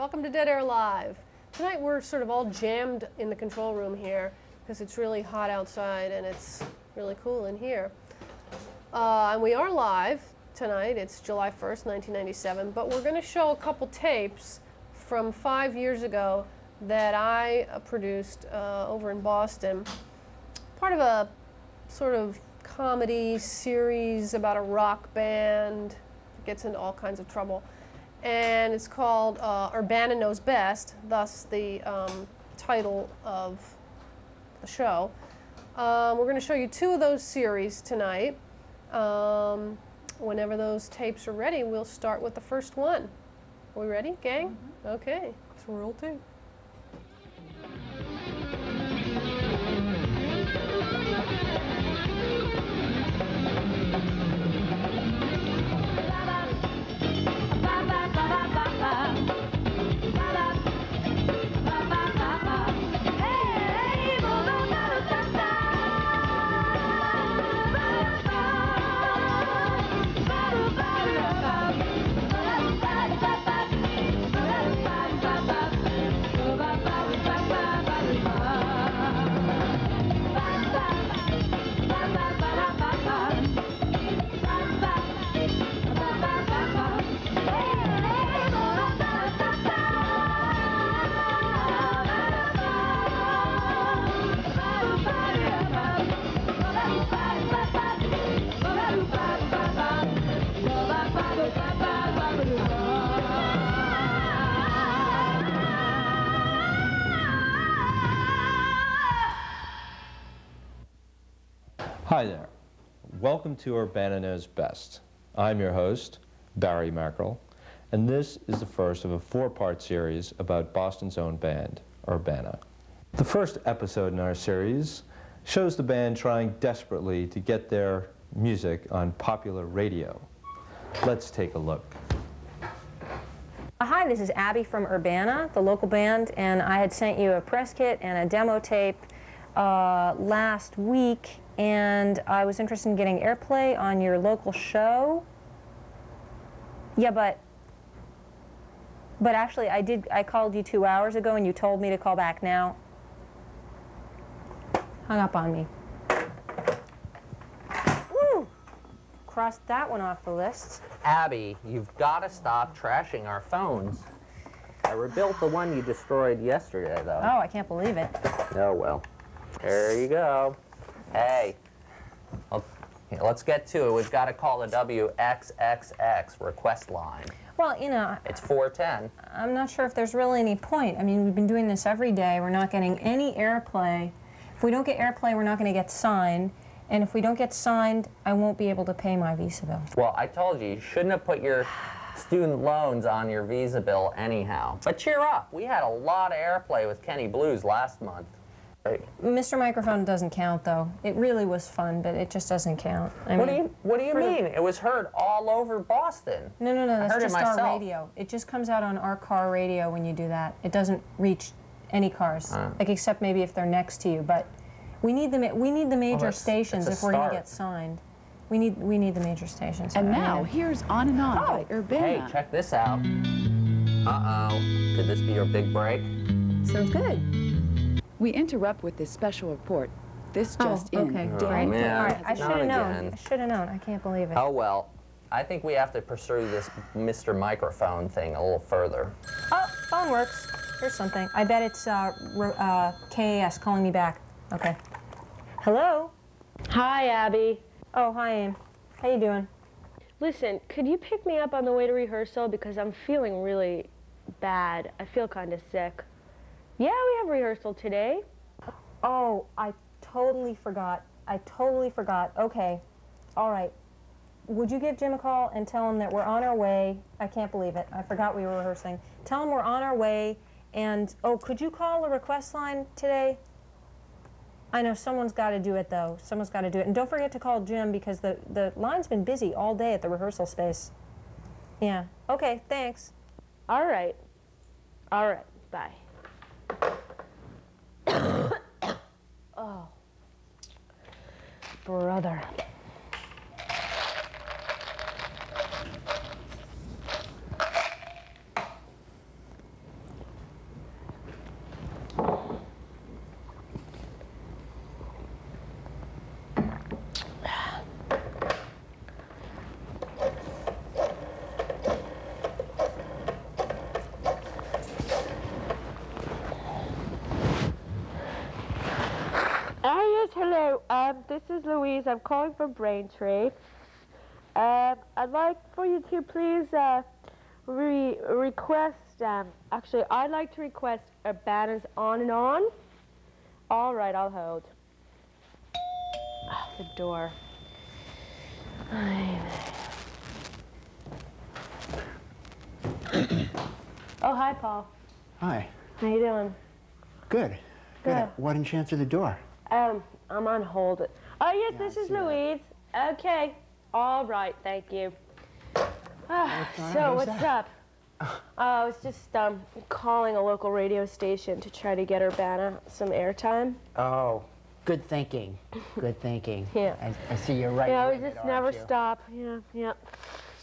Welcome to Dead Air Live. Tonight we're sort of all jammed in the control room here because it's really hot outside and it's really cool in here. And we are live tonight. It's July 1st, 1997, but we're going to show a couple tapes from 5 years ago that I produced over in Boston. Part of a sort of comedy series about a rock band that gets into all kinds of trouble. And it's called Urbana Knows Best, thus the title of the show. We're going to show you two of those series tonight. Whenever those tapes are ready, we'll start with the first one. Are we ready, gang? Mm-hmm. Okay, let's roll tape. Hi there. Welcome to Urbana Knows Best. I'm your host, Barry Mackerel, and this is the first of a four-part series about Boston's own band, Urbana. The first episode in our series shows the band trying desperately to get their music on popular radio. Let's take a look. Hi, this is Abby from Urbana, the local band, and I had sent you a press kit and a demo tape last week, and I was interested in getting airplay on your local show. Yeah, but actually I called you 2 hours ago and you told me to call back now. Hung up on me. Woo! Crossed that one off the list. Abby, you've got to stop trashing our phones. I rebuilt the one you destroyed yesterday, though. Oh, I can't believe it. Oh, well. There you go. Hey, let's get to it. We've got to call the WXXX request line. Well, you know, It's 410. I'm not sure if there's really any point. I mean, we've been doing this every day. We're not getting any airplay. If we don't get airplay, we're not going to get signed. And if we don't get signed, I won't be able to pay my Visa bill. Well, I told you, you shouldn't have put your student loans on your Visa bill anyhow. But cheer up. We had a lot of airplay with Kenny Blues last month. Right. Mr. Microphone doesn't count, though. It really was fun, but it just doesn't count. What do you mean? It was heard all over Boston. No, that's heard just it our myself. radio. It just comes out on our car radio when you do that. It doesn't reach any cars, like except maybe if they're next to you. But we need the major stations if we're going to get signed. We need the major stations. And now here's On and On by Urbana. Hey, check this out. Uh-oh. Could this be your big break? Sounds good. We interrupt with this special report. This just in. Okay. Oh, man. All right, I should Not have known. again. I should have known. I can't believe it. Oh, well. I think we have to pursue this Mr. Microphone thing a little further. Oh, phone works. Here's something. I bet it's KAS calling me back. Okay. Hello? Hi, Abby. Oh, hi, Aim. How you doing? Listen, could you pick me up on the way to rehearsal because I'm feeling really bad. I feel kind of sick. Yeah, we have rehearsal today. Oh, I totally forgot. Okay. All right. Would you give Jim a call and tell him that we're on our way? I can't believe it. I forgot we were rehearsing. Tell him we're on our way, and, oh, could you call the request line today? I know someone's got to do it, though. Someone's got to do it. And don't forget to call Jim because the line's been busy all day at the rehearsal space. Yeah. Okay, thanks. All right. Bye. Oh, brother. this is Louise. I'm calling from Braintree. I'd like for you to please request, actually, I'd like to request Urbana's On and On. All right, I'll hold. Oh, the door. Oh, hi, Paul. Hi. How you doing? Good. Good. Why didn't you answer the door? I'm on hold. Oh, yes, Yeah, this I is see that. Louise. Okay. All right, thank you. So, who's what's that? up? I was just calling a local radio station to try to get Urbana some airtime. Oh, good thinking. Good thinking. Yeah. I see you're right. Yeah, we with it, just never aren't you? stop. Yeah, yeah.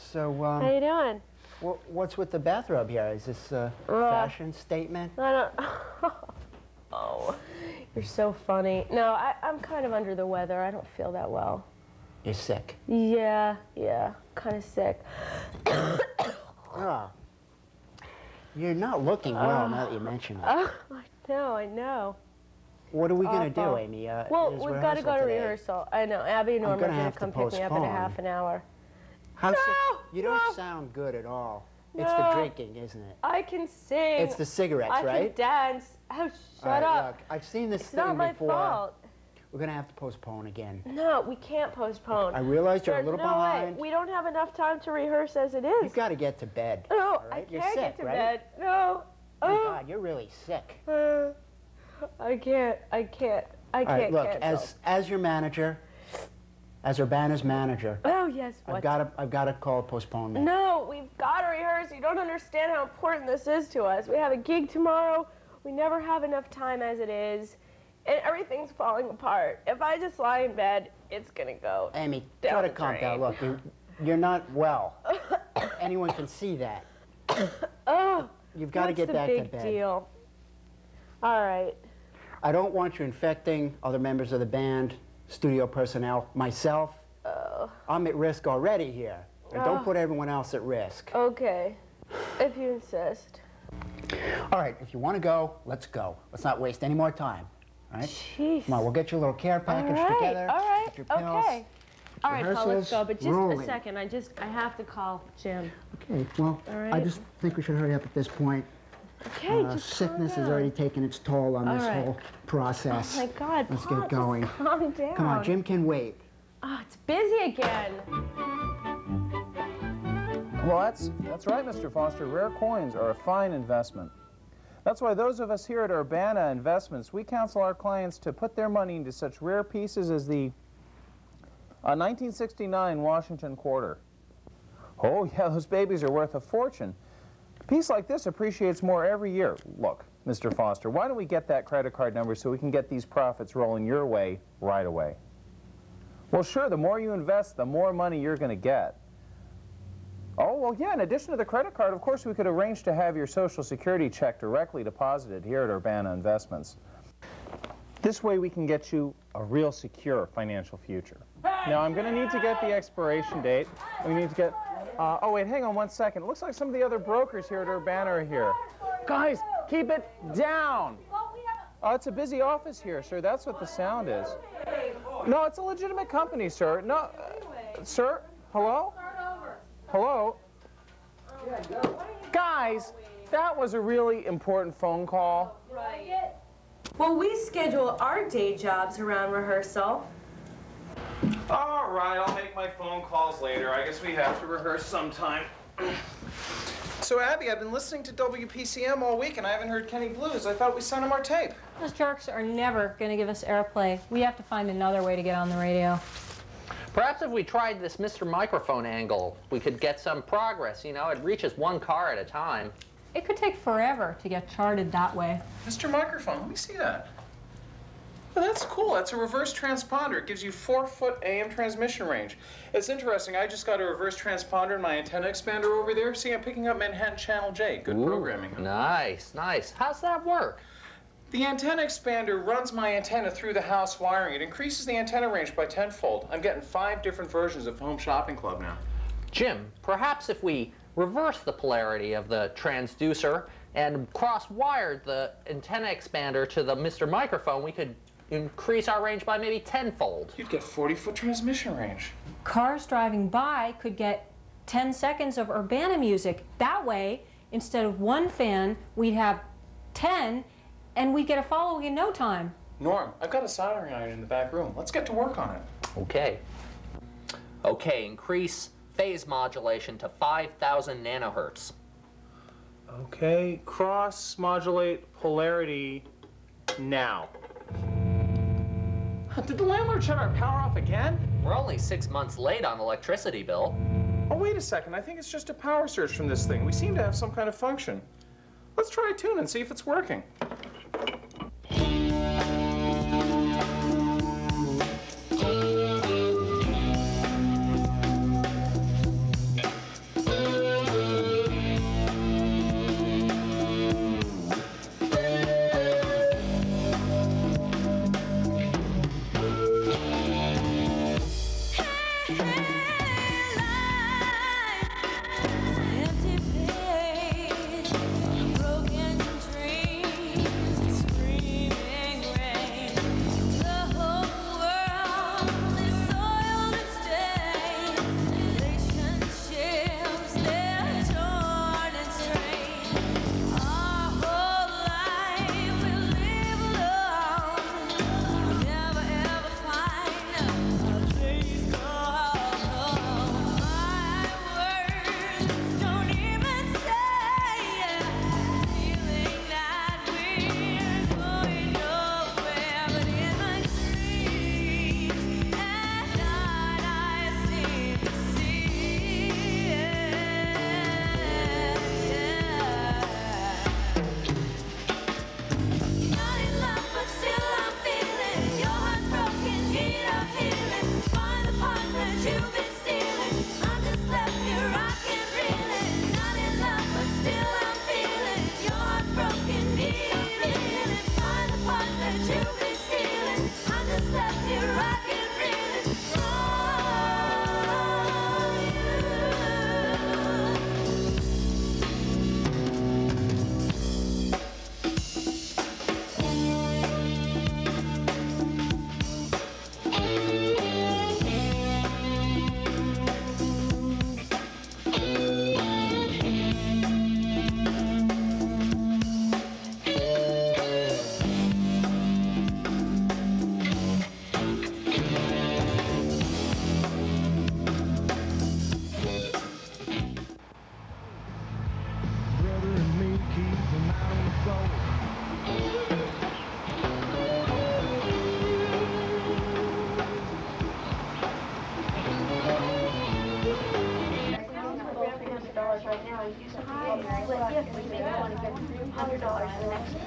So, How you doing? what's with the bathrobe here? Is this a fashion statement? I don't... Oh, you're so funny. No, I'm kind of under the weather. I don't feel that well. You're sick. Yeah, kind of sick. Oh. You're not looking well now that you mention it. I know. What are we going to do, Awful. Amy? Well, there's we've got to go to today. rehearsal. I know. Abby and Norma are gonna going have to to come pick me up in postpone. a half an hour. How's No, it? You don't no. sound good at all. It's No. the drinking, isn't it? I can sing. It's the cigarettes, I right? can dance. Oh, All shut right, up. Look, I've seen this It's thing not my before. fault. We're going to have to postpone again. No, we can't postpone. I realize you're a There's little no behind. way. We don't have enough time to rehearse as it is. You've got to get to bed. No, all right? I You're can't sick, get to right? bed. No. Oh, God, you're really sick. I can't. All right, look, cancel. as your manager, as Urbana's manager, Oh, yes, what? I've got to call a postponement. No, we've got to rehearse. You don't understand how important this is to us. We have a gig tomorrow. We never have enough time as it is. And everything's falling apart. If I just lie in bed, it's going to go Amy, down try to the calm drain. down. Look, you're not well. Anyone can see that. Oh, You've got to get back to What's the bed. big deal? All right. I don't want you infecting other members of the band, studio personnel, myself. I'm at risk already here. And don't put everyone else at risk. Okay, if you insist. All right, if you want to go, let's go. Let's not waste any more time. All right? Jeez. Come on, we'll get you a little care package together. All right, Get your pills. okay. All right, Paul, let's go. But just rolling. a second. I have to call Jim. Okay, well, All right. I just think we should hurry up at this point. Okay, just Sickness calm has down. already taken its toll on this right. whole process. Oh my God, Let's Paul, get going. just calm down. Come on, Jim can wait. Oh, it's busy again. Well, that's right, Mr. Foster. Rare coins are a fine investment. That's why those of us here at Urbana Investments, we counsel our clients to put their money into such rare pieces as the 1969 Washington Quarter. Oh, yeah, those babies are worth a fortune. A piece like this appreciates more every year. Look, Mr. Foster, why don't we get that credit card number so we can get these profits rolling your way right away? Well, sure, the more you invest, the more money you're going to get. Oh, well, yeah, in addition to the credit card, of course, we could arrange to have your Social Security check directly deposited here at Urbana Investments. This way we can get you a real secure financial future. Now, I'm going to need to get the expiration date. We need to get... oh, wait, hang on 1 second. It looks like some of the other brokers here at Urbana are here. Guys, keep it down! Oh, it's a busy office here, sir. That's what the sound is. No, it's a legitimate company, sir. No, sir? Hello? Hello? Guys, that was a really important phone call. Right. Well, we schedule our day jobs around rehearsal. All right, I'll make my phone calls later. I guess we have to rehearse sometime. So, Abby, I've been listening to WPCM all week, and I haven't heard Kenny Blues. I thought we sent him our tape. Those jerks are never going to give us airplay. We have to find another way to get on the radio. Perhaps if we tried this Mr. Microphone angle, we could get some progress. You know, it reaches one car at a time. It could take forever to get charted that way. Mr. Microphone, let me see that. Oh, that's cool. That's a reverse transponder. It gives you 4-foot AM transmission range. It's interesting. I just got a reverse transponder in my antenna expander over there. See, I'm picking up Manhattan Channel J. Good programming. Huh? Nice, nice. How's that work? The antenna expander runs my antenna through the house wiring. It increases the antenna range by 10-fold. I'm getting 5 different versions of Home Shopping Club now. Jim, perhaps if we reverse the polarity of the transducer and cross-wired the antenna expander to the Mr. Microphone, we could increase our range by maybe tenfold. You'd get 40-foot transmission range. Cars driving by could get 10 seconds of Urbana music. That way, instead of one fan, we'd have 10, and we'd get a following in no time. Norm, I've got a soldering iron in the back room. Let's get to work on it. Okay. Okay, increase phase modulation to 5,000 nanohertz. Okay, cross-modulate polarity now. Did the landlord shut our power off again? We're only 6 months late on electricity bill. Oh, wait a second. I think it's just a power surge from this thing. We seem to have some kind of function. Let's try a tune and see if it's working.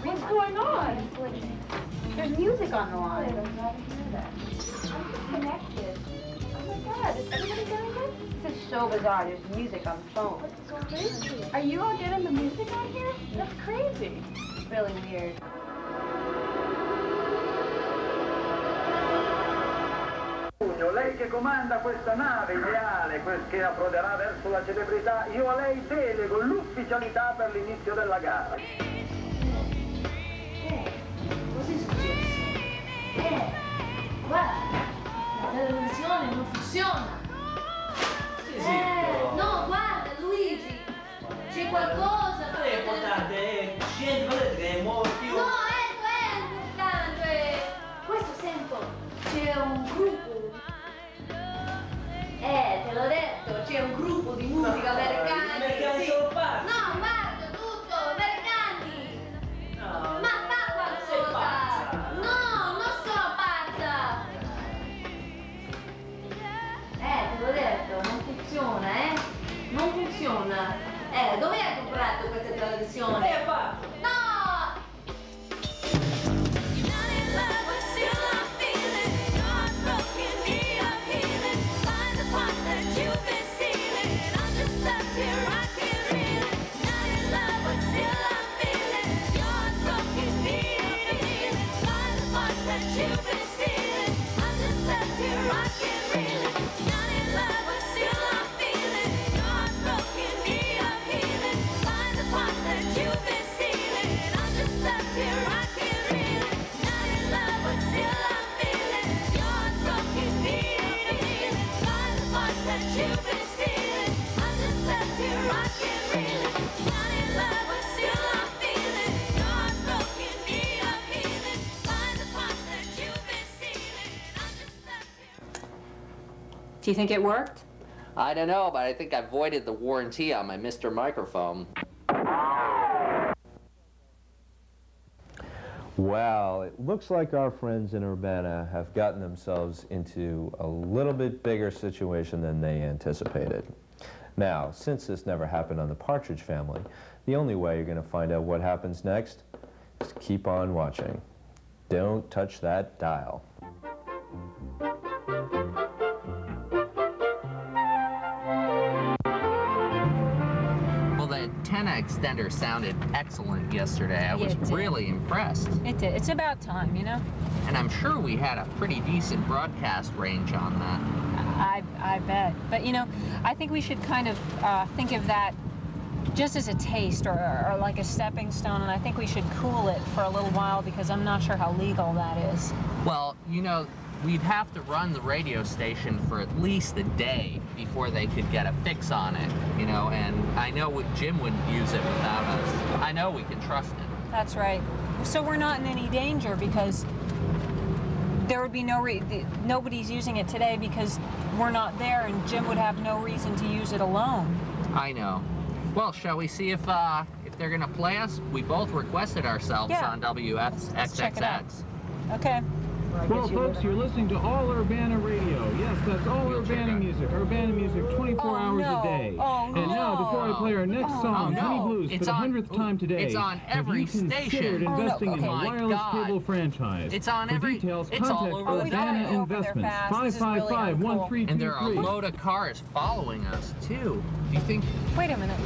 What's going on? There's music on the line. Connected. Oh my God, is everybody getting this? This is so bizarre. There's music on the phone. This is so crazy. Are you all getting the music on here? That's crazy. It's really weird. Lei che comanda questa nave ideale, che approderà verso la celebrità, io a lei delego l'ufficialità per l'inizio della gara. Così successo. Guarda, la televisione non funziona. No, guarda Luigi, c'è qualcosa. Non è importante, scendi, volete che muovo più? No, è importante. Questo sento, c'è un gruppo. Te l'ho detto, c'è un gruppo di musica americani. Americani Sì. sono pazzi. No, guarda, tutto, americani. No. Ma fa qualcosa. Sei pazza. No, non sono pazza. Te l'ho detto, non funziona, Non funziona. Dove hai comprato queste Do you think it worked? I don't know, but I think I voided the warranty on my Mr. Microphone. Well, it looks like our friends in Urbana have gotten themselves into a little bit bigger situation than they anticipated. Now, since this never happened on the Partridge Family, the only way you're going to find out what happens next is to keep on watching. Don't touch that dial. Well, the antenna extender sounded excellent yesterday. I was really impressed. It did. It's about time, you know? And I'm sure we had a pretty decent broadcast range on that. I bet. But, you know, I think we should kind of think of that just as a taste or like a stepping stone, and I think we should cool it for a little while because I'm not sure how legal that is. Well, you know, we'd have to run the radio station for at least a day before they could get a fix on it, you know, and I know Jim wouldn't use it without us. I know we can trust it. That's right. So we're not in any danger because there would be nobody's using it today because we're not there, and Jim would have no reason to use it alone. I know. Well, shall we see if they're gonna play us? We both requested ourselves on WXXX. Okay. Well, folks, you're listening to All Urbana Radio. Yes, that's all Urbana music. Urbana music 24 hours a day. And now, before I play our next song, Honey Blues, for the 100th time today, it's on every have you considered station. investing in a wireless cable franchise? It's on for details, it's all contact over Urbana Investments, 555-1323. And there are a load of cars following us, too. Do you think... Wait a minute.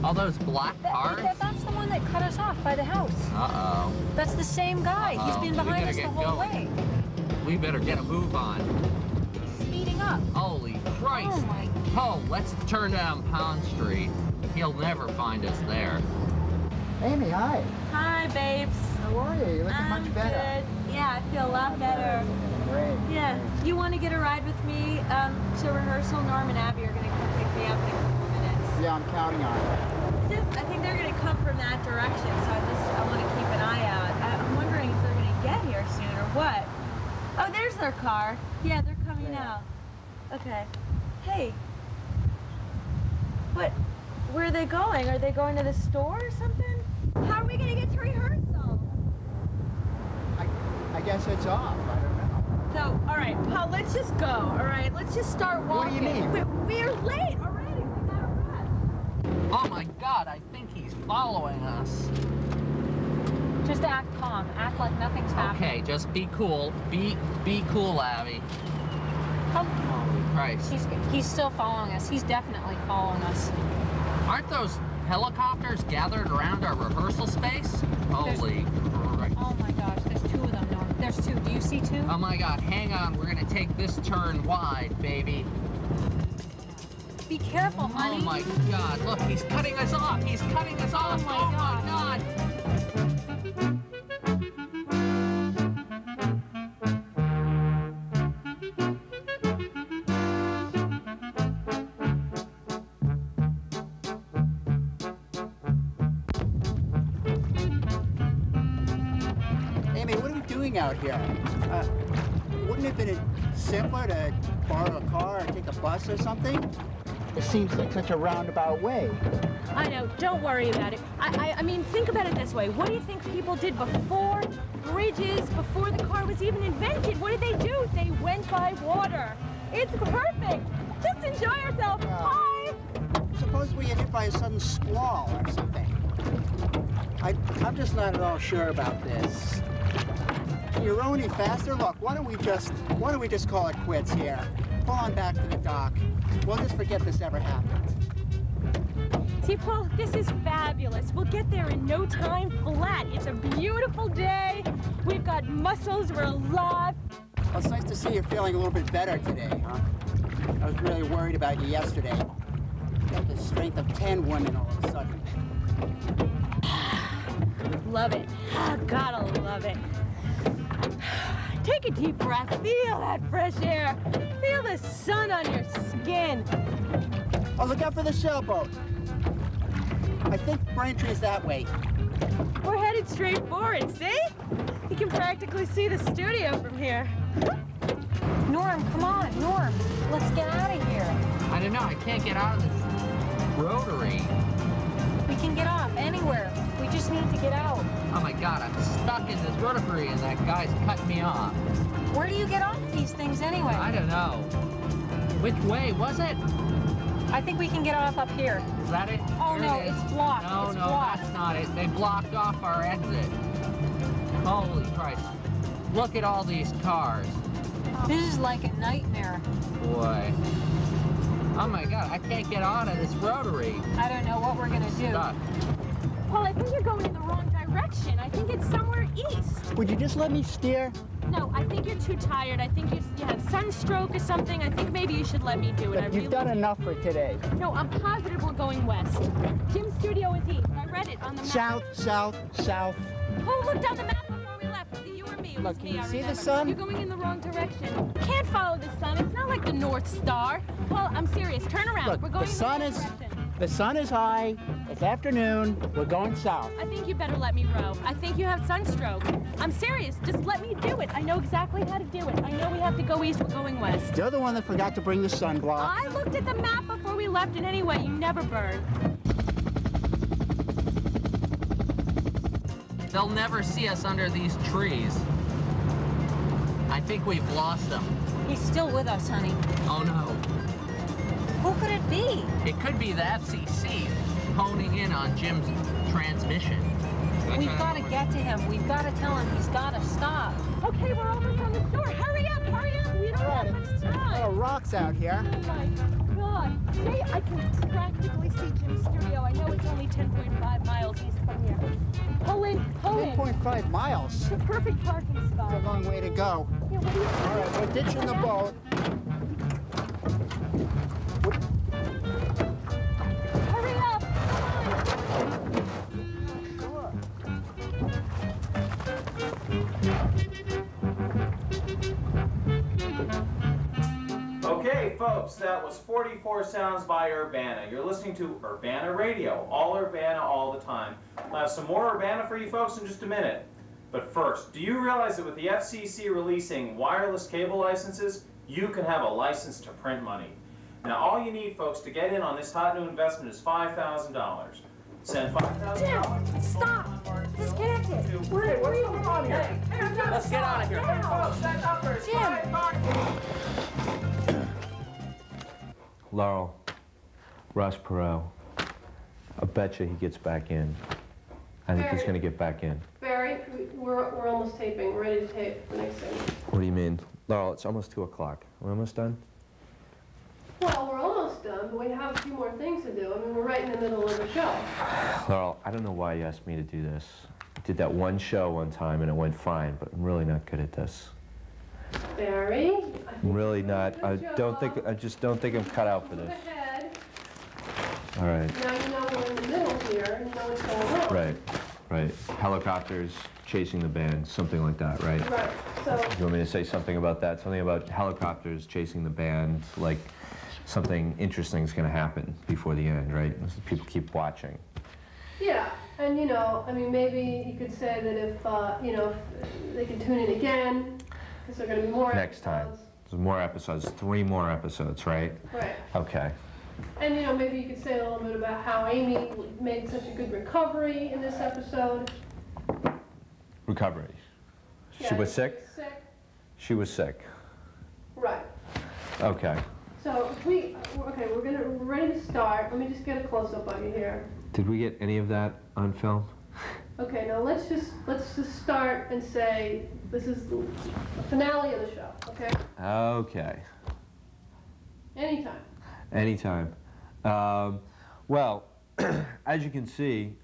All those black cars? That's the one that cut us off by the house. Uh-oh. That's the same guy. He's been behind us the whole way. We better get a move on. He's speeding up. Holy Christ. Oh, my. Oh, let's turn down Pond Street. He'll never find us there. Amy, hi. Hi, babes. How are you? You're looking much better. Good. Yeah, I feel a lot better. Great. Yeah. You want to get a ride with me to rehearsal? Norm and Abby are going to come pick me up in a couple minutes. Yeah, I'm counting on it. I think they're going to come from that direction, so I want to keep an eye out. I'm wondering if they're going to get here soon or what. Oh, there's their car. Yeah, they're coming now. Okay. Hey. Where are they going? Are they going to the store or something? How are we going to get to rehearsal? I guess it's off. I don't know. So, all right, Paul, let's just go, all right? Let's just start walking. What do you mean? We're late already. We got to rush. Oh, my God, I think he's following us. Just act calm. Act like nothing's happening. Okay, just be cool. Be cool, Abby. Holy Christ. He's still following us. He's definitely following us. Aren't those helicopters gathered around our rehearsal space? Holy Christ. Oh my gosh, there's two of them, Norm. There's two. Do you see two? Oh my God, hang on. We're gonna take this turn wide, baby. Be careful, honey. Oh my God, look, he's cutting us off. He's cutting us off. Oh my God. Amy, what are we doing out here? Wouldn't it have been simpler to borrow a car or take a bus or something? It seems like such a roundabout way. I know, don't worry about it. I mean, think about it this way. What do you think people did before bridges, before the car was even invented? What did they do? They went by water. It's perfect. Just enjoy yourself. Bye. Suppose we get hit by a sudden squall or something. I'm just not at all sure about this. You're rowing faster? Look, why don't we just call it quits here? Pull on back to the dock. We'll just forget this ever happened. See, Paul, this is fabulous. We'll get there in no time flat. It's a beautiful day. We've got muscles. We're alive. Well, it's nice to see you're feeling a little bit better today, huh? I was really worried about you yesterday. You got the strength of 10 women all of a sudden. Love it. Oh, gotta love it. Take a deep breath. Feel that fresh air. Feel the sun on your skin. Oh, look out for the sailboat. I think Braintree's that way. We're headed straight for it, see? You can practically see the studio from here. Norm, come on, Norm. Let's get out of here. I don't know. I can't get out of this rotary. We can get off anywhere. We just need to get out. Oh my God, I'm stuck in this rotary and that guy's cutting me off. Where do you get off these things anyway? I don't know. Which way was it? I think we can get off up here. Is that it? Oh, Here no, it is. it's blocked. No, It's no, blocked. that's not it. They blocked off our exit. Holy Christ. Look at all these cars. This is like a nightmare. Boy. Oh my God, I can't get out of this rotary. I don't know what we're gonna do. Stuck. Paul, I think you're going in the wrong direction. I think it's somewhere east. Would you just let me steer? No, I think you're too tired. I think you had sunstroke or something. I think maybe you should let me do it. You've done enough for today. No, I'm positive we're going west. Jim's studio is east. I read it on the map. South, south, south. Oh, look down the map before we left. Was it you or me? It was Look, me, can you I see the remember. sun? You're going in the wrong direction. Can't follow the sun. It's not like the North Star. Paul, I'm serious. Turn around. Look, we're going the in sun the is wrong direction. the sun is high. It's afternoon. We're going south. I think you better let me row. I think you have sunstroke. I'm serious. Just let me do it. I know exactly how to do it. I know we have to go east. We're going west. You're the one that forgot to bring the sunblock. I looked at the map before we left, and anyway, you never burn. They'll never see us under these trees. I think we've lost him. He's still with us, honey. Oh no. Who could it be? It could be the FCC honing in on Jim's transmission. We've got to get to him. We've got to tell him he's got to stop. Okay, we're almost on the shore. Hurry up, hurry up. We don't have much time. There are rocks out here. Oh my God. See, I can practically see Jim's studio. I know it's only 10.5 miles east from here. Pull in, pull in. 10.5 miles. It's a perfect parking spot. It's a long way to go. Yeah, what do you All right, we're ditching the boat. Hurry up. Okay, folks, that was 44 Sounds by Urbana. You're listening to Urbana Radio, all Urbana, all the time. We'll have some more Urbana for you folks in just a minute. But first, do you realize that with the FCC releasing wireless cable licenses, you can have a license to print money? Now, all you need, folks, to get in on this hot new investment is $5,000. Send $5,000. Jim, stop. Disconnect it. Hey, what's going on here? Let's get out of here. Hey, folks, that number is Laurel, Ross Perot, I bet you he gets back in. I think he's going to get back in. Barry, we're almost taping. We're ready to tape the next thing. What do you mean? Laurel, it's almost 2 o'clock. We're almost done? Well, we're almost done, but we have a few more things to do. I mean, we're right in the middle of the show. Laurel, I don't know why you asked me to do this. I did that one show one time and it went fine, but I'm really not good at this. Barry, I'm really not. I just don't think I'm cut out for move this. ahead. All right. Now you know we're in the middle here. You know what's going on. Right, right. Helicopters chasing the band, something like that, right? Right. So. You want me to say something about that? Something about helicopters chasing the band, like something interesting is going to happen before the end, right? People keep watching. Yeah, and you know, I mean, maybe you could say that if, you know, if they can tune in again, because there are going to be more Next time. There's more episodes, 3 more episodes, right? Right. Okay. And you know, maybe you could say a little bit about how Amy made such a good recovery in this episode. Recovery. She Yeah, was sick? Sick. She was sick. Right. Okay. So if okay, we're ready to start. Let me just get a close-up on you here. Did we get any of that on film? Okay, now let's just start and say this is the finale of the show, okay? Okay. Anytime. Anytime. Well, as you can see,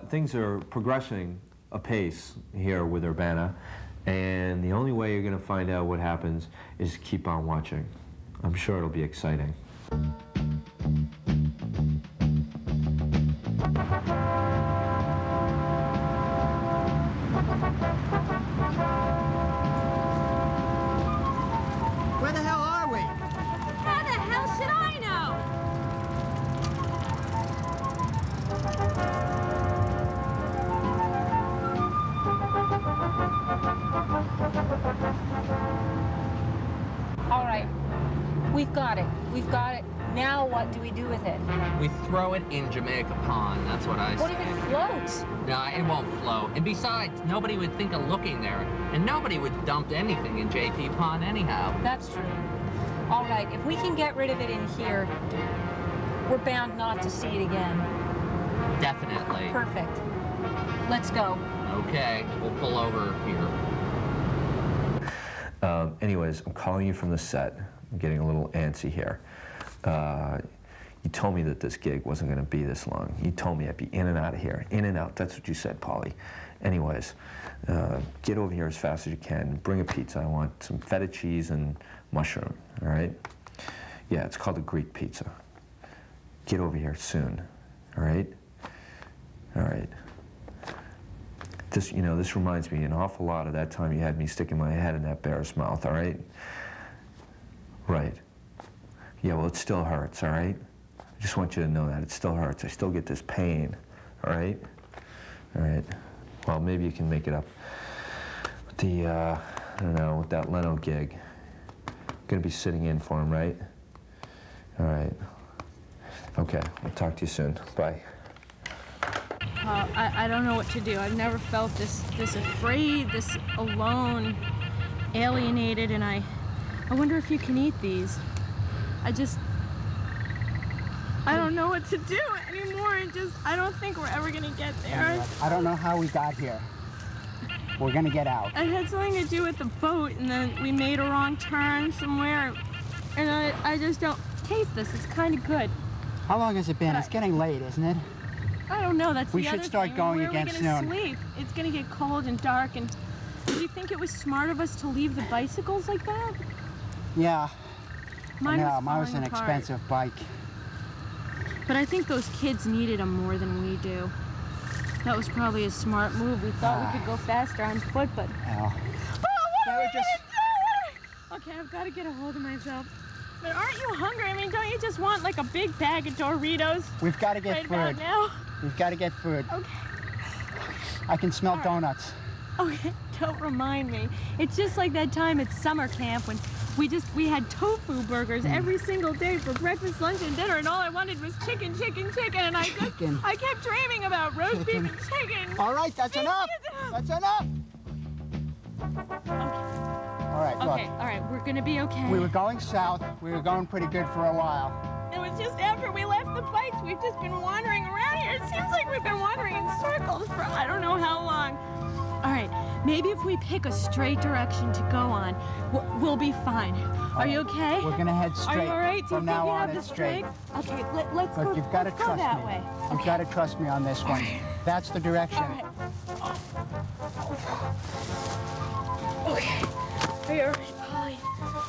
things are progressing apace here with Urbana, and the only way you're going to find out what happens is to keep on watching. I'm sure it'll be exciting. Where the hell are we? How the hell should I know? All got it. We've got it. Now what do we do with it? We throw it in Jamaica Pond. That's what I say. What if it floats? No, it won't float. And besides, nobody would think of looking there. And nobody would dump anything in JP Pond anyhow. That's true. All right, if we can get rid of it in here, we're bound not to see it again. Definitely. Perfect. Let's go. Okay, we'll pull over here. Anyways, I'm calling you from the set. I'm getting a little antsy here. You told me that this gig wasn't going to be this long. You told me I'd be in and out of here. In and out. That's what you said, Polly. Anyways, get over here as fast as you can. Bring a pizza. I want some feta cheese and mushroom, all right? Yeah, it's called a Greek pizza. Get over here soon, all right? All right. This, you know, this reminds me an awful lot of that time you had me sticking my head in that bear's mouth, all right? Right. Yeah, well, it still hurts, all right? I just want you to know that. It still hurts. I still get this pain, all right? All right. Well, maybe you can make it up with the, I don't know, with that Leno gig. Gonna be sitting in for him, right? All right. Okay, I'll talk to you soon. Bye. I don't know what to do. I've never felt this afraid, this alone, alienated, and I wonder if you can eat these. I don't know what to do anymore. I don't think we're ever gonna get there. I don't know how we got here. We're gonna get out. It had something to do with the boat, and then we made a wrong turn somewhere, and I just don't taste this. It's kind of good. How long has it been? It's getting late, isn't it? I don't know. That's the other thing. We should start going again soon. Where are we gonna sleep? It's gonna get cold and dark. And do you think it was smart of us to leave the bicycles like that? Yeah. Mine was an expensive bike. But I think those kids needed them more than we do. That was probably a smart move. We thought we could go faster on foot, but... Well, Okay, I've got to get a hold of myself. But aren't you hungry? I mean, don't you just want like a big bag of Doritos? We've got to get food. Right about now? We've got to get food. Okay. I can smell donuts. Okay, don't remind me. It's just like that time at summer camp when we had tofu burgers every single day for breakfast, lunch, and dinner, and all I wanted was chicken, and I kept dreaming about roast beef and chicken. All right, that's enough. That's enough. Okay. All right, look. Okay, all right, we're gonna be okay. We were going south. We were going pretty good for a while. It was just after we left the bikes, we've just been wandering around here. It seems like we've been wandering in circles for I don't know how long. All right, maybe if we pick a straight direction to go on, we'll be fine. Are you okay? We're gonna head straight. Are you all right? From now on, it's straight. Okay, let's Look, go. you've got to trust that me. way. You've got to trust me on this one. That's the direction. All right. Okay. Are you all right, Polly?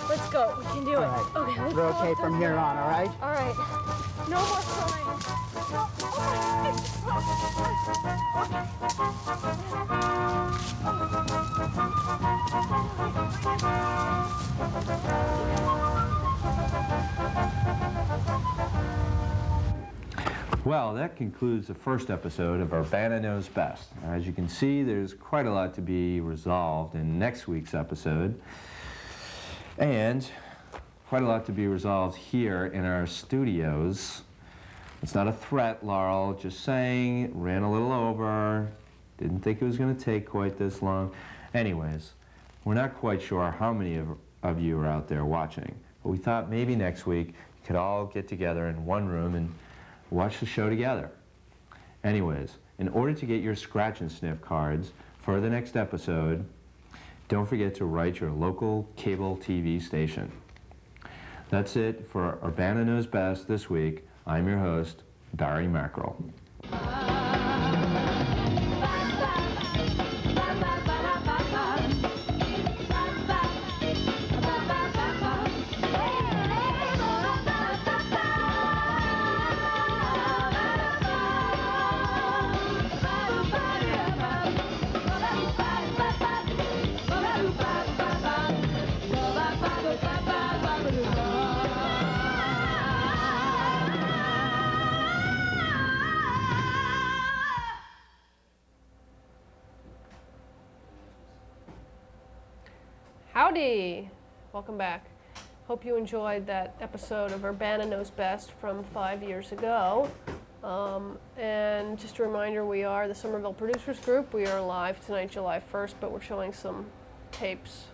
Let's go. We can do it. All right. Okay, let's We're go. okay from here on, all right? All right. No more crying. Well, that concludes the first episode of Urbana Knows Best. As you can see, there's quite a lot to be resolved in next week's episode, and quite a lot to be resolved here in our studios. It's not a threat, Laurel, just saying, ran a little over, didn't think it was going to take quite this long. Anyways, we're not quite sure how many of you are out there watching, but we thought maybe next week you could all get together in one room and watch the show together. Anyways, in order to get your scratch and sniff cards for the next episode, don't forget to write your local cable TV station. That's it for Urbana Knows Best this week. I'm your host, Barry Mackerel. Howdy! Welcome back. Hope you enjoyed that episode of Urbana Knows Best from 5 years ago. And just a reminder, we are the Somerville Producers Group. We are live tonight, July 1st, but we're showing some tapes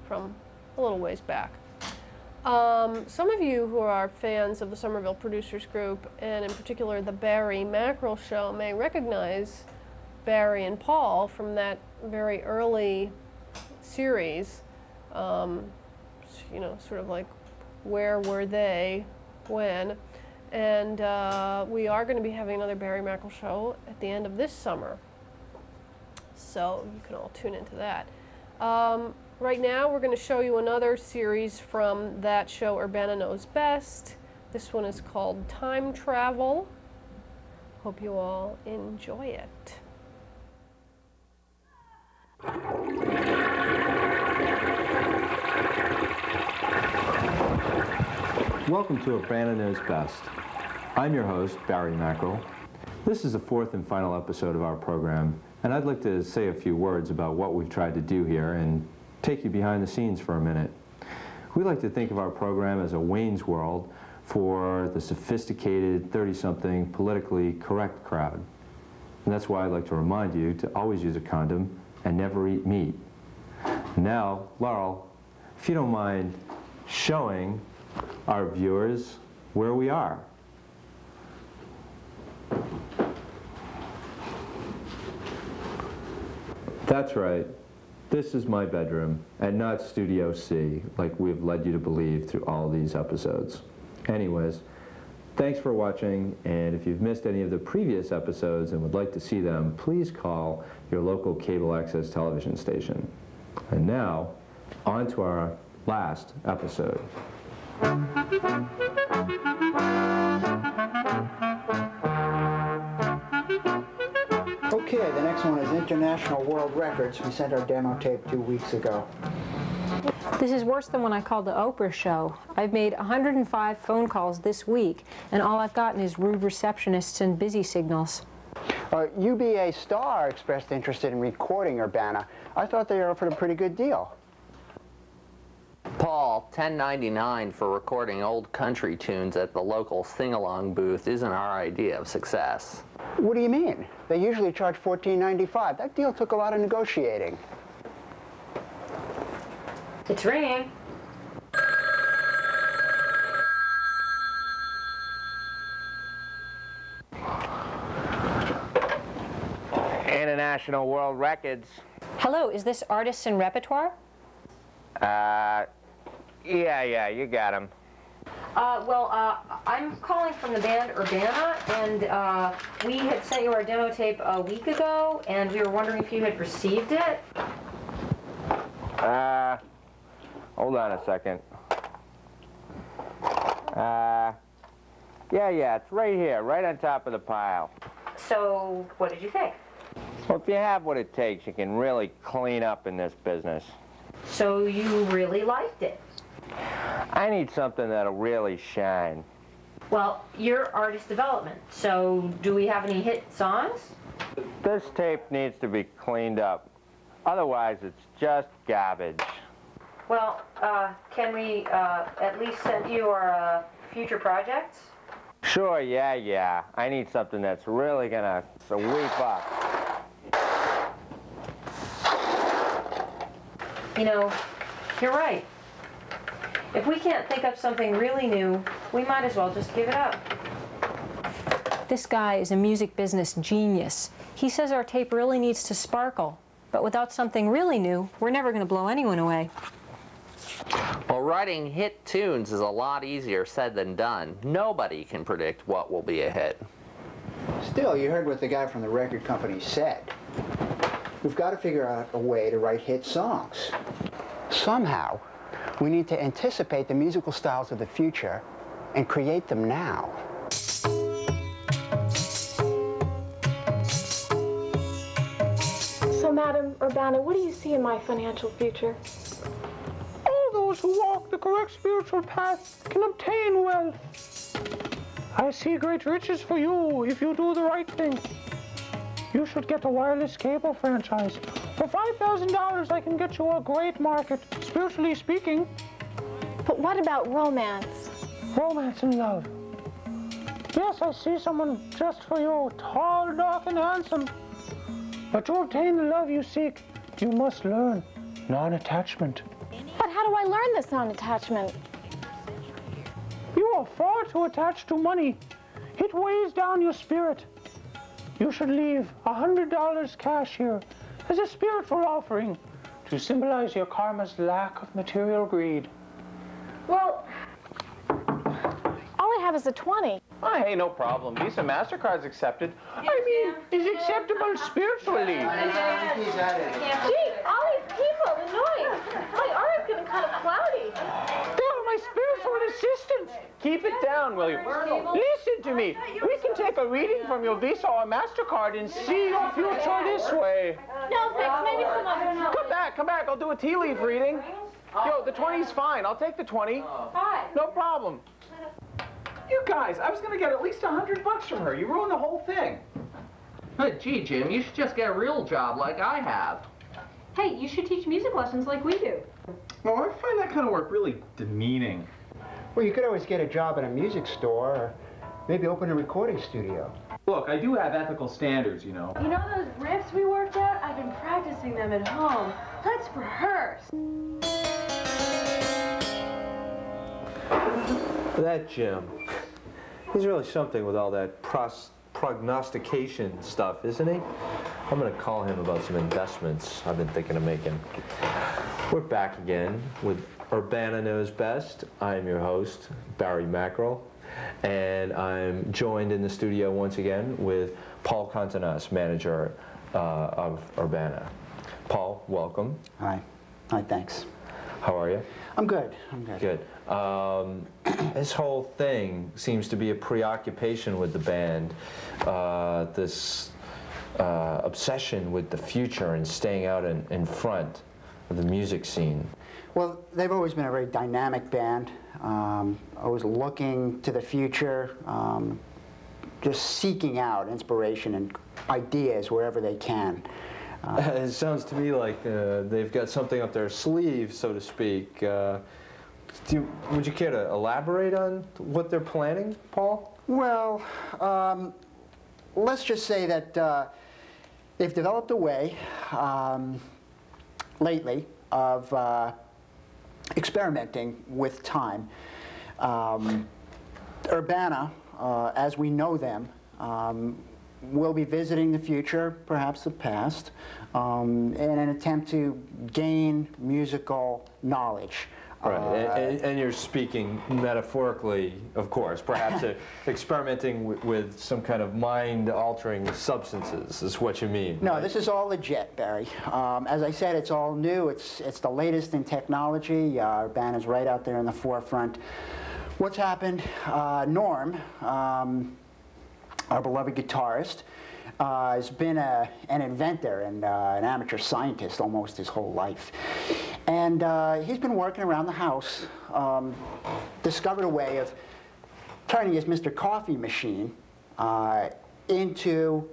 from a little ways back. Some of you who are fans of the Somerville Producers Group, and in particular the Barry Mackerel Show, may recognize Barry and Paul from that very early series. You know, sort of like, where were they when? And we are going to be having another Barry Mackerel Show at the end of this summer. So you can all tune into that. Right now we're going to show you another series from that show, Urbana Knows Best. This one is called Time Travel. Hope you all enjoy it. Welcome to Urbana Knows Best. I'm your host, Barry Mackerel. This is the fourth and final episode of our program, and I'd like to say a few words about what we've tried to do here and take you behind the scenes for a minute. We like to think of our program as a Wayne's World for the sophisticated, 30-something, politically correct crowd. And that's why I'd like to remind you to always use a condom and never eat meat. Now, Laurel, if you don't mind showing our viewers where we are. That's right. This is my bedroom, and not Studio C, like we've led you to believe through all these episodes. Anyways, thanks for watching, and if you've missed any of the previous episodes and would like to see them, please call your local cable access television station. And now, on to our last episode. Okay, the next one is International World Records. We sent our demo tape 2 weeks ago. This is worse than when I called the Oprah show. I've made 105 phone calls this week, and all I've gotten is rude receptionists and busy signals. UBA Star expressed interest in recording Urbana. I thought they offered a pretty good deal. Paul, $10.99 for recording old country tunes at the local sing-along booth isn't our idea of success. What do you mean? They usually charge $14.95. That deal took a lot of negotiating. It's ringing. International World Records. Hello, is this Artists and Repertoire? Yeah, you got him. I'm calling from the band Urbana, and we had sent you our demo tape a week ago, and we were wondering if you had received it. Hold on a second. Yeah, it's right here, right on top of the pile. So, what did you think? Well, if you have what it takes, you can really clean up in this business. So you really liked it? I need something that'll really shine. Well, you're artist development, so do we have any hit songs? This tape needs to be cleaned up. Otherwise, it's just garbage. Well, can we at least send you our future projects? Sure, yeah. I need something that's really gonna sweep up. You know, you're right. If we can't think up something really new, we might as well just give it up. This guy is a music business genius. He says our tape really needs to sparkle, but without something really new, we're never going to blow anyone away. Well, writing hit tunes is a lot easier said than done. Nobody can predict what will be a hit. Still, you heard what the guy from the record company said. We've got to figure out a way to write hit songs. Somehow, we need to anticipate the musical styles of the future and create them now. So, Madam Urbana, what do you see in my financial future? All those who walk the correct spiritual path can obtain wealth. I see great riches for you if you do the right thing. You should get a wireless cable franchise. For $5,000, I can get you a great market, spiritually speaking. But what about romance? Romance and love. Yes, I see someone just for you, tall, dark, and handsome. But to obtain the love you seek, you must learn non-attachment. But how do I learn this non-attachment? You are far too attached to money. It weighs down your spirit. You should leave $100 cash here as a spiritual offering to symbolize your karma's lack of material greed. Well, all I have is a 20. Oh, hey, no problem. Visa, MasterCard's accepted. I mean, it's acceptable spiritually. Gee, all these people, the noise. My aura's getting kind of cloudy. They're my spiritual assistants. Keep it down, will you? Listen to me. We can take a reading from your Visa or MasterCard and see your future this way. No, thanks. Maybe some other time. Come back. I'll do a tea leaf reading. Yo, the 20's fine. I'll take the 20. Hi. No problem. You guys, I was going to get at least $100 from her. You ruined the whole thing. But gee, Jim, you should just get a real job like I have. Hey, you should teach music lessons like we do. Well, I find that kind of work really demeaning. Well, you could always get a job in a music store, or maybe open a recording studio. Look, I do have ethical standards, you know. You know those riffs we worked out? I've been practicing them at home. Let's rehearse. That Jim, he's really something with all that prognostication stuff, isn't he? I'm going to call him about some investments I've been thinking of making. We're back again with Urbana Knows Best. I'm your host, Barry Mackerel, and I'm joined in the studio once again with Paul Contanas, manager of Urbana. Paul, welcome. Hi. Hi, thanks. How are you? I'm good. Good. This whole thing seems to be a preoccupation with the band, this obsession with the future and staying out in front of the music scene. Well, they've always been a very dynamic band, always looking to the future, just seeking out inspiration and ideas wherever they can. It sounds to me like they've got something up their sleeve, so to speak. Would you care to elaborate on what they're planning, Paul? Well, let's just say that they've developed a way lately of experimenting with time. Urbana, as we know them, will be visiting the future, perhaps the past, in an attempt to gain musical knowledge. Right, and you're speaking metaphorically, of course, perhaps experimenting with some kind of mind-altering substances is what you mean. No, right? This is all legit, Barry. As I said, it's all new. It's the latest in technology. Urbana's right out there in the forefront. What's happened? Norm, our beloved guitarist, has been an inventor and an amateur scientist almost his whole life. And he's been working around the house, discovered a way of turning his Mr. Coffee machine into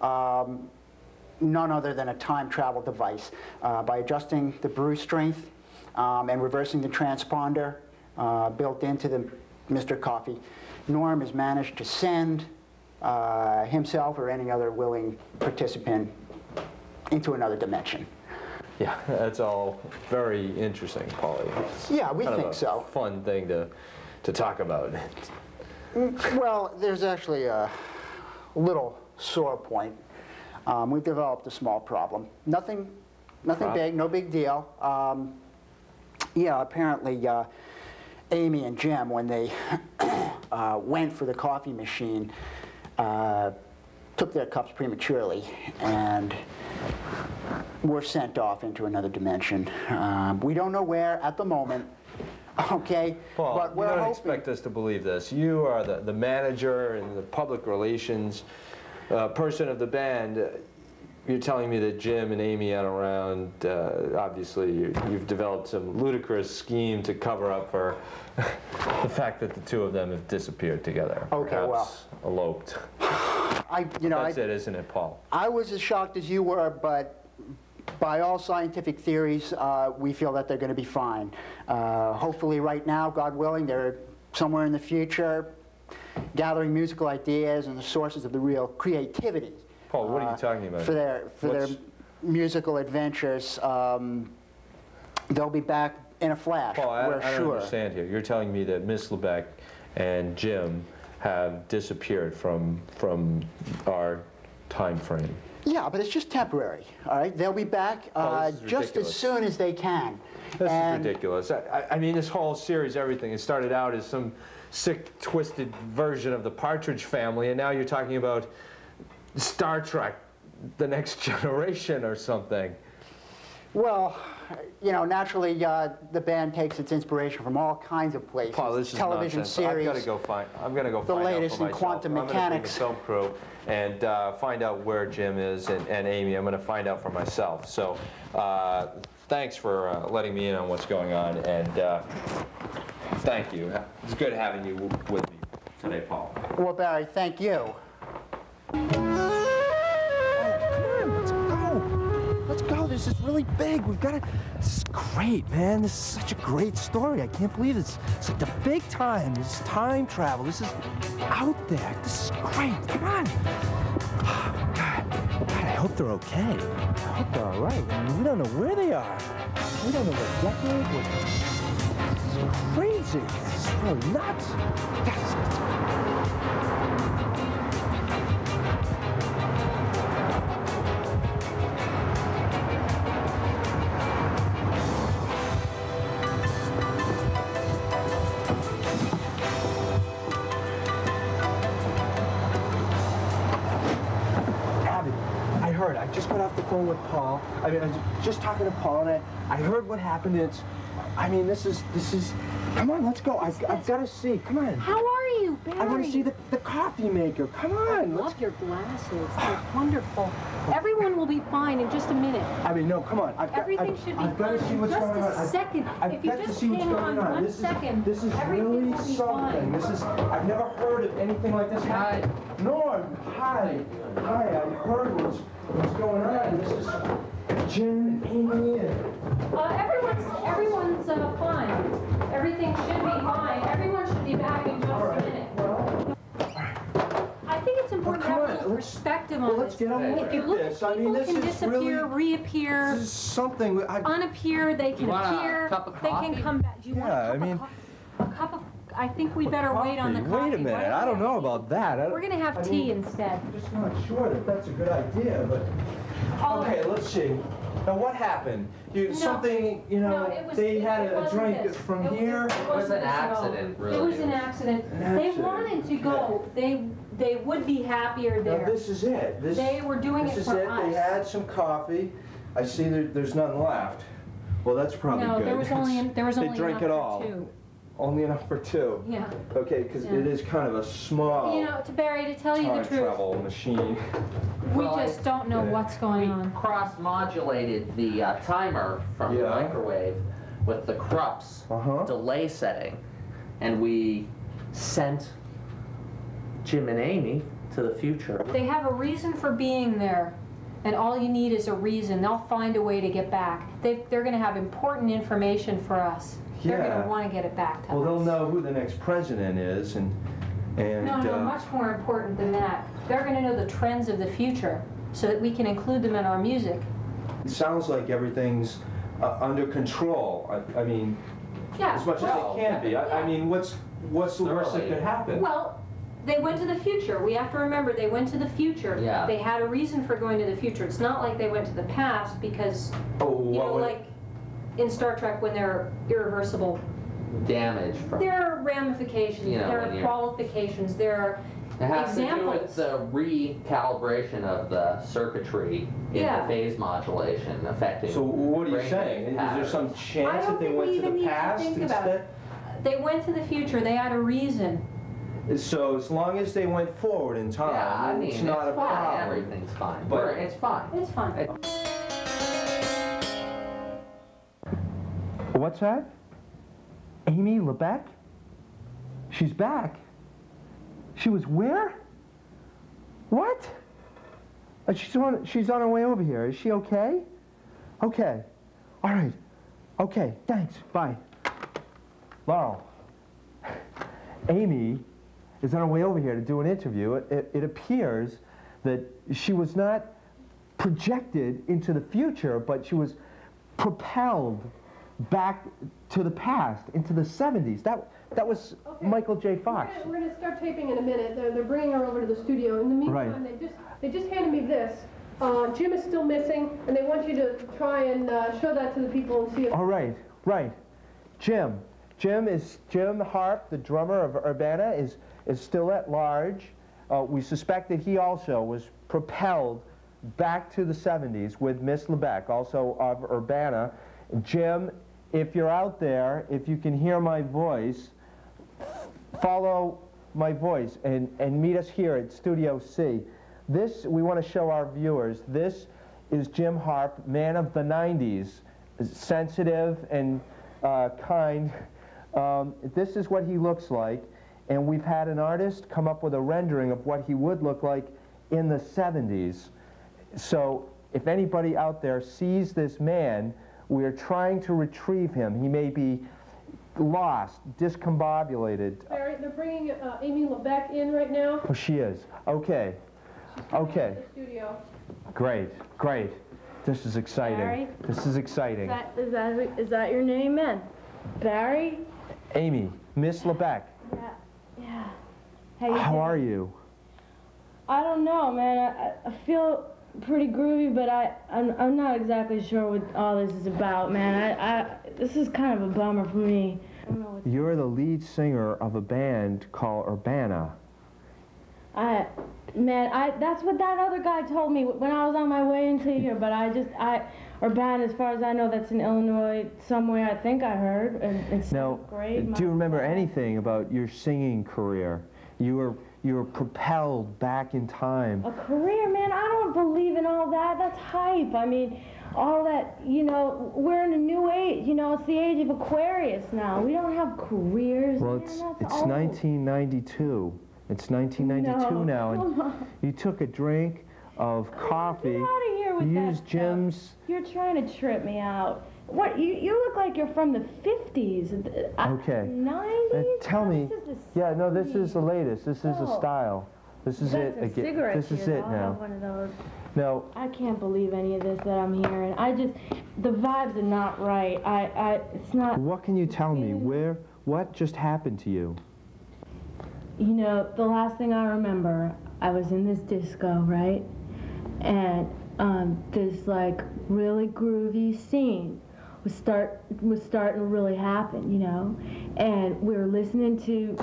none other than a time travel device by adjusting the brew strength and reversing the transponder built into the Mr. Coffee. Norm has managed to send himself or any other willing participant into another dimension. Yeah, that's all very interesting, Paulie. Yeah, we think so. Fun thing to talk about. Well, there's actually a little sore point. We've developed a small problem. Nothing big, no big deal. Yeah, apparently Amy and Jim, when they went for the coffee machine, took their cups prematurely and were sent off into another dimension. We don't know where at the moment, okay? Paul, but we're you don't hoping... expect us to believe this. You are the manager and the public relations person of the band. You're telling me that Jim and Amy aren't around. Obviously, you've developed some ludicrous scheme to cover up for the fact that the two of them have disappeared together. Okay, perhaps well, eloped. That's it, isn't it, Paul? I was as shocked as you were, but by all scientific theories, we feel that they're going to be fine. Hopefully right now, God willing, they're somewhere in the future gathering musical ideas and the sources of the real creativity. Paul, what are you talking about? For their musical adventures. They'll be back in a flash, Paul, I we're don't sure. understand here. You're telling me that Miss LeBeck and Jim have disappeared from our time frame. Yeah, but it's just temporary, all right? They'll be back just as soon as they can. This is ridiculous. I mean, this whole series, everything, it started out as some sick, twisted version of the Partridge Family, and now you're talking about Star Trek, The Next Generation or something. Well, you know, naturally, the band takes its inspiration from all kinds of places. Paul, this is television nonsense. series. I'm going to go find the latest out for in quantum myself. mechanics. I'm going to bring the film crew and find out where Jim is and Amy. I'm going to find out for myself. So, thanks for letting me in on what's going on, and thank you. It's good having you with me today, Paul. Well, Barry, thank you. Let's go. This is really big. We've got to. This is great, man. This is such a great story. I can't believe it's like the big time. This is time travel. This is out there. This is great. Come on. God, I hope they're okay. I hope they're all right. I mean, we don't know where they are. We don't know what decade. This is crazy. This is really nuts. Yes. I just got off the phone with Paul. I mean, I was just talking to Paul, and I heard what happened. It's, I mean, this is. Come on, let's go. I've got to see. Come on. How are you, Barry? I want to see the coffee maker. Come on. I love your glasses. They're wonderful. Everyone will be fine in just a minute. I mean, no, come on. Everything should be fine. I've got to see what's going on. Just a second. If you just hang on 1 second, this is really something. This is. I've never heard of anything like this happen. Norm, hi. Hi. I heard what's going on. This is Jim and Amy and... Everyone's fine. Everything should be fine. Everyone should be back in just a minute. I think it's important to have a little perspective on this. Let's get on If you look at people can disappear, reappear, this is something. unappear, they can appear, they can come back. Do you want a cup of I think we better wait on the coffee. Wait a minute, I don't know about that. We're going to have tea instead. I'm just not sure that that's a good idea, but... Okay, let's see. Now, what happened? Something, you know, they had a drink from here? It was an accident, really. It was an accident. They wanted to go. They would be happier there. Now, this is it. They were doing it for us. They had some coffee. I see there's none left. Well, that's probably good. No, there was only they drank it all. For 2. Only enough for 2. Yeah. Okay, because it is kind of a small. You know, to Barry, to tell you the truth, time travel machine. We just don't know what's going on. Cross-modulated the timer from the microwave with the Krupp's delay setting, and we sent Jim and Amy to the future. They have a reason for being there, and all you need is a reason. They'll find a way to get back. They're going to have important information for us. They're going to want to get it back to us. Well, they'll know who the next president is, and No, much more important than that. They're going to know the trends of the future, so that we can include them in our music. It sounds like everything's under control. I mean, as much as it can be. I mean, what's the worst that could happen? Well, they went to the future. We have to remember they went to the future. Yeah. They had a reason for going to the future. It's not like they went to the past because, like in Star Trek when they're irreversible damage from. There are ramifications. There are qualifications. There are examples. It has to do with the recalibration of the circuitry in the phase modulation affecting. So what are you saying? Is there some chance that they went to the past instead? They went to the future. They had a reason. So as long as they went forward in time, it's not a problem. Everything's fine. But it's fine. It's fine. What's that? Amy LeBeck? She's back. She was where? What? She's on her way over here. Is she okay? Okay. All right. Okay, thanks. Bye. Laurel, Amy is on her way over here to do an interview. It appears that she was not projected into the future, but she was propelled back to the past, into the 70s. That was okay. Michael J. Fox. We're gonna start taping in a minute. They're bringing her over to the studio. In the meantime, they just handed me this. Jim is still missing, and they want you to try and show that to the people and see if... All right, right. Jim Harp, the drummer of Urbana, is still at large. We suspect that he also was propelled back to the 70s with Miss LeBeck, also of Urbana. Jim, if you're out there, if you can hear my voice, follow my voice and meet us here at Studio C. This, we want to show our viewers, this is Jim Harp, man of the 90s, sensitive and kind. This is what he looks like, and we've had an artist come up with a rendering of what he would look like in the 70s. So if anybody out there sees this man, we're trying to retrieve him. He may be lost, discombobulated. Barry, they're bringing Amy LeBeck in right now. Oh, she is. Okay. Okay. The studio. Great, great. This is exciting. Barry? This is exciting. Is that your name, man? Barry? Amy, Miss LeBeck. Yeah. How are you? I don't know, man. I feel pretty groovy, but I'm not exactly sure what all this is about, man. This is kind of a bummer for me. I don't know what You're the lead singer of a band called Urbana. That's what that other guy told me when I was on my way into here, but Urbana, as far as I know, that's in Illinois somewhere, I think I heard. Now, do you remember anything about your singing career? You were propelled back in time. A career, man? I don't believe in all that. That's hype. I mean, all that, you know, we're in a new age. You know, it's the age of Aquarius now. We don't have careers. Well, man, it's old. 1992. It's 1992 now, and you took a drink of coffee. Get out of here with you that used Jim's. You're trying to trip me out. What? You look like you're from the 50s. Okay. 90s? Tell me. This is the Yeah, no, this is the latest. This is a style. This is it again. This is it now. One of those. No. I can't believe any of this that I'm hearing. The vibes are not right. It's not. What can you tell me? What just happened to you? You know, the last thing I remember, I was in this disco, right? And this like really groovy scene was starting to really happen, you know? And we were listening to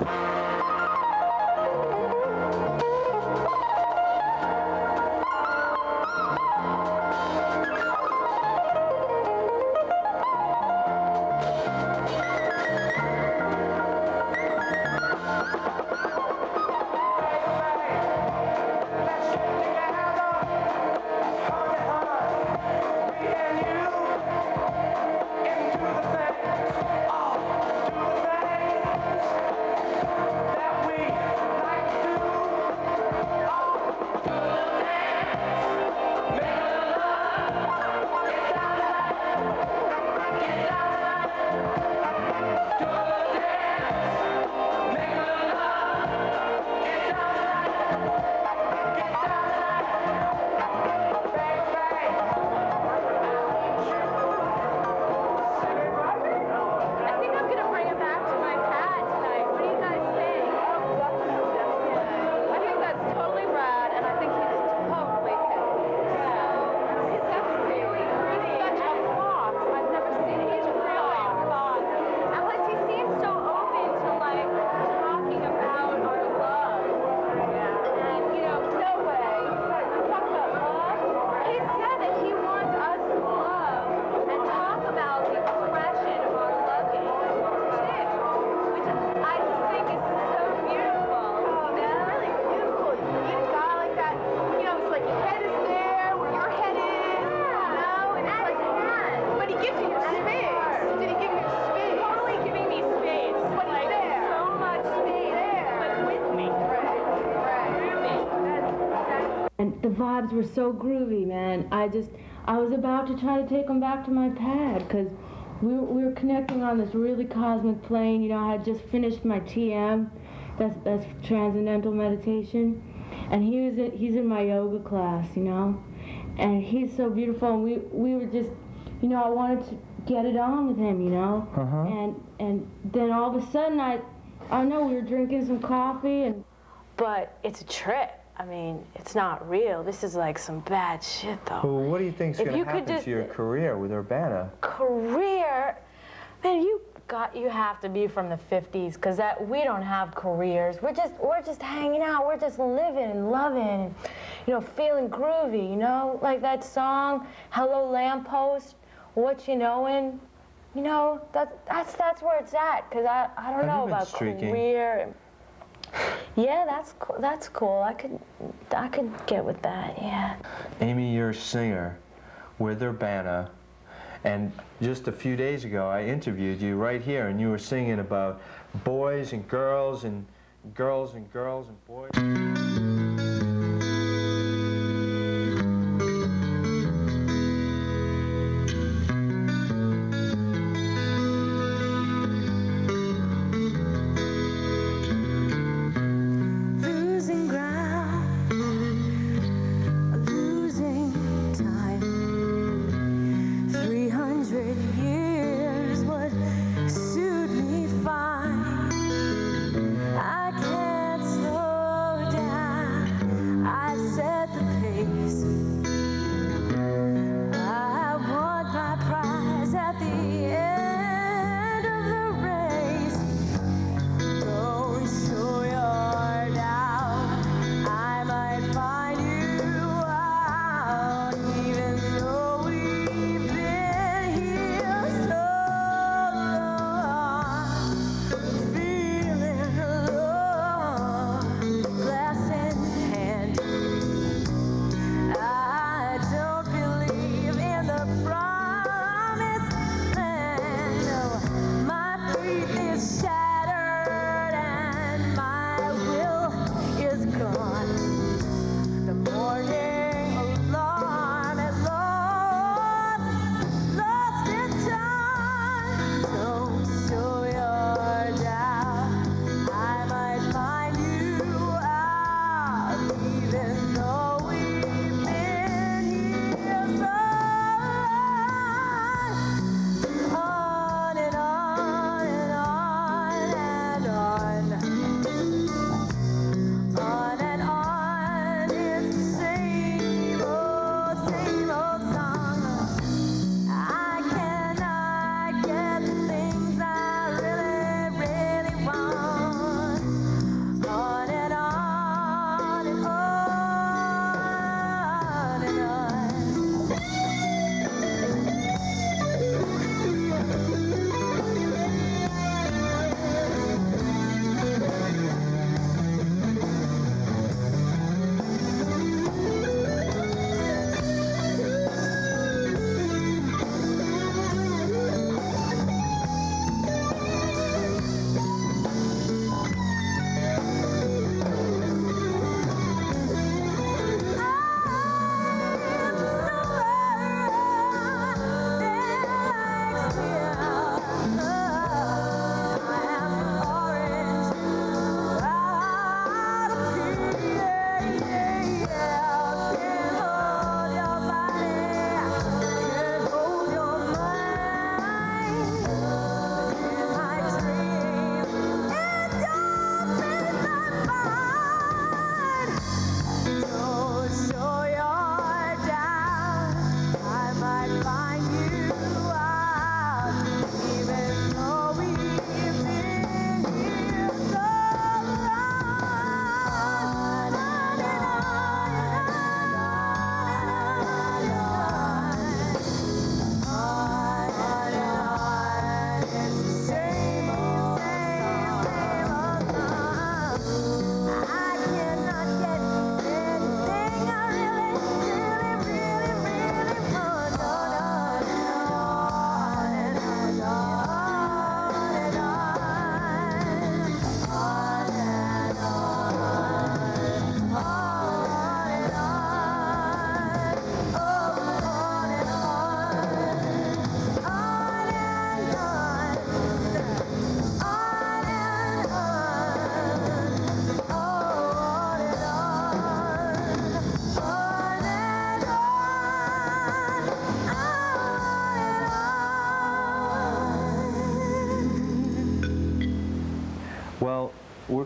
the vibes were so groovy, man. I was about to try to take them back to my pad because we were connecting on this really cosmic plane. You know, I had just finished my TM, that's Transcendental Meditation, and he's in my yoga class, you know, and he's so beautiful, and we were just, you know, I wanted to get it on with him, you know, and then all of a sudden I know we were drinking some coffee, but it's a trip. I mean, it's not real. This is like some bad shit, though. Well, what do you think is going to happen to your career with Urbana? Career? Man, you have to be from the 50s, because we don't have careers. We're just hanging out. We're just living and loving and, you know, feeling groovy, you know? Like that song, Hello Lamppost, What You Knowin'? You know, that's where it's at, because I don't know about career. Yeah, that's cool. I could get with that, yeah. Amy, you're a singer with Urbana, and just a few days ago I interviewed you right here, and you were singing about boys and girls and girls and girls and boys. I can't slow down.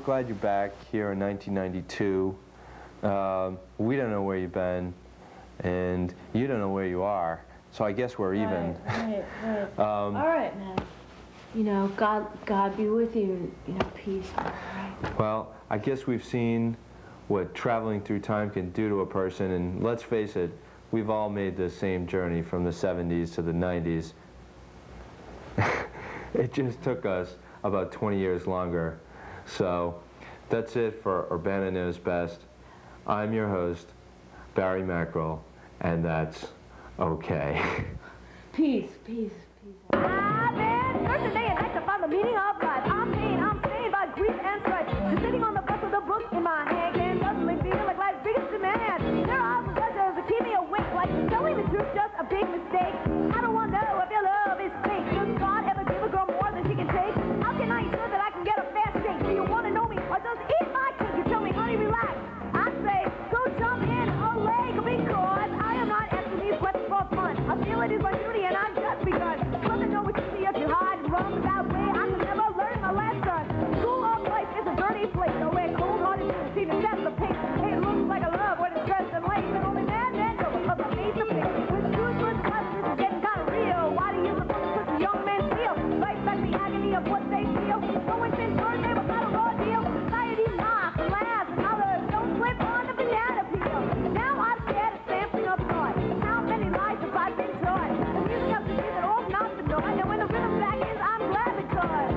glad you're back here in 1992. We don't know where you've been, and you don't know where you are, so I guess we're even. Right. All right, man. You know, God be with you, you know, peace. All right. Well, I guess we've seen what traveling through time can do to a person, and let's face it, we've all made the same journey from the 70s to the 90s. It just took us about 20 years longer. So that's it for Urbana Knows Best. I'm your host, Barry Mackerel, and that's okay. Peace. I've been searching day and night to find the meaning of life. I'm stained by grief and strife. Just sitting on the bus with a book in my hand can suddenly feel like life's biggest demand. There are some pleasures that keep me awake, like telling the truth, just a big mistake. I don't want to know if your love is fake. Does God ever give a girl more than she can take? How can I ensure that I can get a fast shake? Do you want to know me or just eat my cake? You tell me, honey, relax. I say, go jump in a lake because I am not asking these questions for fun. I feel it is my duty and I've just begun. Nothing know what you see if you hide and run without way. I could never learn my lesson. School of life is a dirty place, so where cold-hearted students seem to set the pace. Hey, it looks like a love when it's stressed and late, and only man know because I face to face. With good classes, this is getting kind of real. Why do you look such a young man feel? Right back the agony of what they feel. No one's been turned, they were not a raw deal. Society mocks and laughs and others don't slip on the banana peel. Now I've shared a sampling of thought. How many lies have I been taught? The music has to see that all's not the norm. And when the rhythm back is, I'm glad because.